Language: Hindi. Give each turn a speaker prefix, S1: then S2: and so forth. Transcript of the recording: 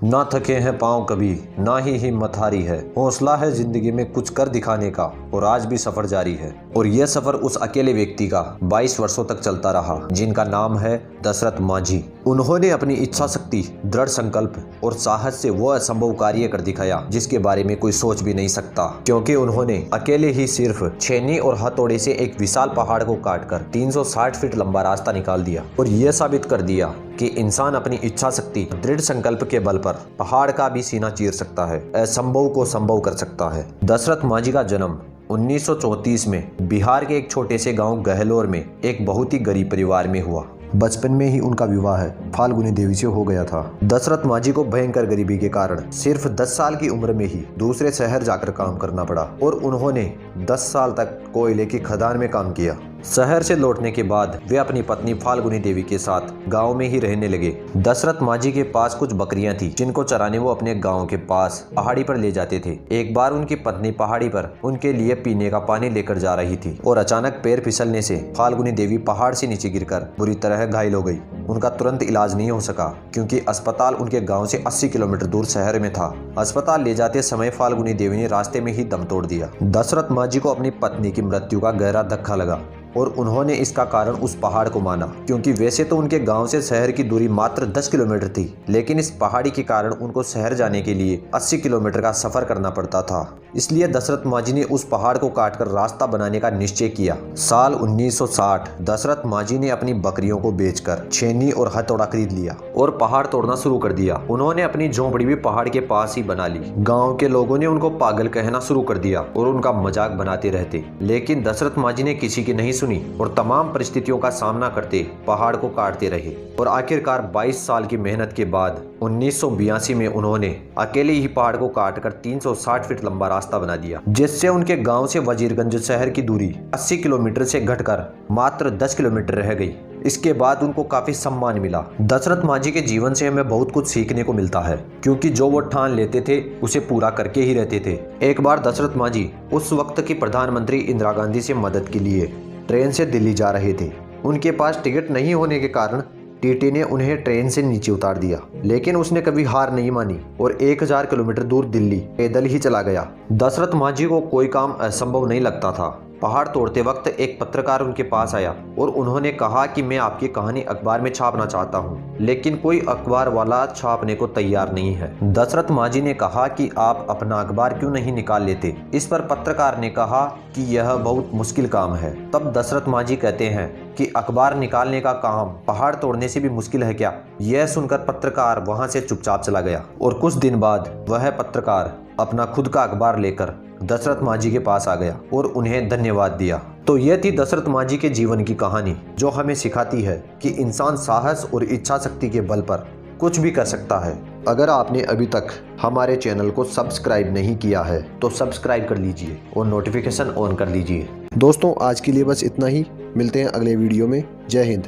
S1: ना थके हैं पाँव कभी, ना ही हिम्मत हारी है। हौसला है जिंदगी में कुछ कर दिखाने का, और आज भी सफर जारी है। और यह सफर उस अकेले व्यक्ति का 22 वर्षों तक चलता रहा, जिनका नाम है दशरथ मांझी। उन्होंने अपनी इच्छा शक्ति, दृढ़ संकल्प और साहस से वह असंभव कार्य कर दिखाया जिसके बारे में कोई सोच भी नहीं सकता, क्योंकि उन्होंने अकेले ही सिर्फ छेनी और हथौड़े से एक विशाल पहाड़ को काटकर 360 फीट लंबा रास्ता निकाल दिया और यह साबित कर दिया कि इंसान अपनी इच्छा शक्ति, दृढ़ संकल्प के बल पर पहाड़ का भी सीना चीर सकता है, असंभव को संभव कर सकता है। दशरथ मांझी का जन्म 1934 में बिहार के एक छोटे से गांव गहलोर में एक बहुत ही गरीब परिवार में हुआ। बचपन में ही उनका विवाह फाल्गुनी देवी से हो गया था। दशरथ मांझी को भयंकर गरीबी के कारण सिर्फ 10 साल की उम्र में ही दूसरे शहर जाकर काम करना पड़ा और उन्होंने 10 साल तक कोयले की खदान में काम किया। शहर से लौटने के बाद वे अपनी पत्नी फाल्गुनी देवी के साथ गांव में ही रहने लगे। दशरथ मांझी के पास कुछ बकरियां थी जिनको चराने वो अपने गांव के पास पहाड़ी पर ले जाते थे। एक बार उनकी पत्नी पहाड़ी पर उनके लिए पीने का पानी लेकर जा रही थी और अचानक पैर फिसलने से फाल्गुनी देवी पहाड़ से नीचे गिरकर बुरी तरह घायल हो गई। उनका तुरंत इलाज नहीं हो सका क्योंकि अस्पताल उनके गांव से 80 किलोमीटर दूर शहर में था। अस्पताल ले जाते समय फाल्गुनी देवी ने रास्ते में ही दम तोड़ दिया। दशरथ मांझी को अपनी पत्नी की मृत्यु का गहरा धक्का लगा और उन्होंने इसका कारण उस पहाड़ को माना, क्योंकि वैसे तो उनके गांव से शहर की दूरी मात्र 10 किलोमीटर थी, लेकिन इस पहाड़ी के कारण उनको शहर जाने के लिए 80 किलोमीटर का सफर करना पड़ता था। इसलिए दशरथ मांझी ने उस पहाड़ को काटकर रास्ता बनाने का निश्चय किया। साल 1960 दशरथ मांझी ने अपनी बकरियों को बेचकर छेनी और हथौड़ा खरीद लिया और पहाड़ तोड़ना शुरू कर दिया। उन्होंने अपनी झोंपड़ी भी पहाड़ के पास ही बना ली। गाँव के लोगों ने उनको पागल कहना शुरू कर दिया और उनका मजाक बनाते रहते, लेकिन दशरथ मांझी ने किसी की नहीं और तमाम परिस्थितियों का सामना करते पहाड़ को काटते रहे और आखिरकार 22 साल की मेहनत के बाद 1982 में उन्होंने अकेले ही पहाड़ को काटकर 360 फीट लंबा रास्ता बना दिया, जिससे उनके गांव से वजीरगंज शहर की दूरी 80 किलोमीटर से घटकर मात्र 10 किलोमीटर रह गई। इसके बाद उनको काफी सम्मान मिला। दशरथ मांझी के जीवन से हमें बहुत कुछ सीखने को मिलता है, क्योंकि जो वो ठान लेते थे उसे पूरा करके ही रहते थे। एक बार दशरथ मांझी उस वक्त की प्रधानमंत्री इंदिरा गांधी से मदद के लिए ट्रेन से दिल्ली जा रहे थे। उनके पास टिकट नहीं होने के कारण टीटी ने उन्हें ट्रेन से नीचे उतार दिया, लेकिन उसने कभी हार नहीं मानी और 1000 किलोमीटर दूर दिल्ली पैदल ही चला गया। दशरथ मांझी को कोई काम असंभव नहीं लगता था। पहाड़ तोड़ते वक्त एक पत्रकार उनके पास आया और उन्होंने कहा कि मैं आपकी कहानी अखबार में छापना चाहता हूं, लेकिन कोई अखबार वाला छापने को तैयार नहीं है। दशरथ मांझी ने कहा कि आप अपना अखबार क्यों नहीं निकाल लेते। इस पर पत्रकार ने कहा कि यह बहुत मुश्किल काम है। तब दशरथ मांझी कहते हैं कि अखबार निकालने का काम पहाड़ तोड़ने से भी मुश्किल है क्या। यह सुनकर पत्रकार वहां से चुपचाप चला गया और कुछ दिन बाद वह पत्रकार अपना खुद का अखबार लेकर दशरथ मांझी के पास आ गया और उन्हें धन्यवाद दिया। तो यह थी दशरथ मांझी के जीवन की कहानी, जो हमें सिखाती है कि इंसान साहस और इच्छा शक्ति के बल पर कुछ भी कर सकता है। अगर आपने अभी तक हमारे चैनल को सब्सक्राइब नहीं किया है तो सब्सक्राइब कर लीजिए और नोटिफिकेशन ऑन कर लीजिए। दोस्तों, आज के लिए बस इतना ही। मिलते हैं अगले वीडियो में। जय हिंद।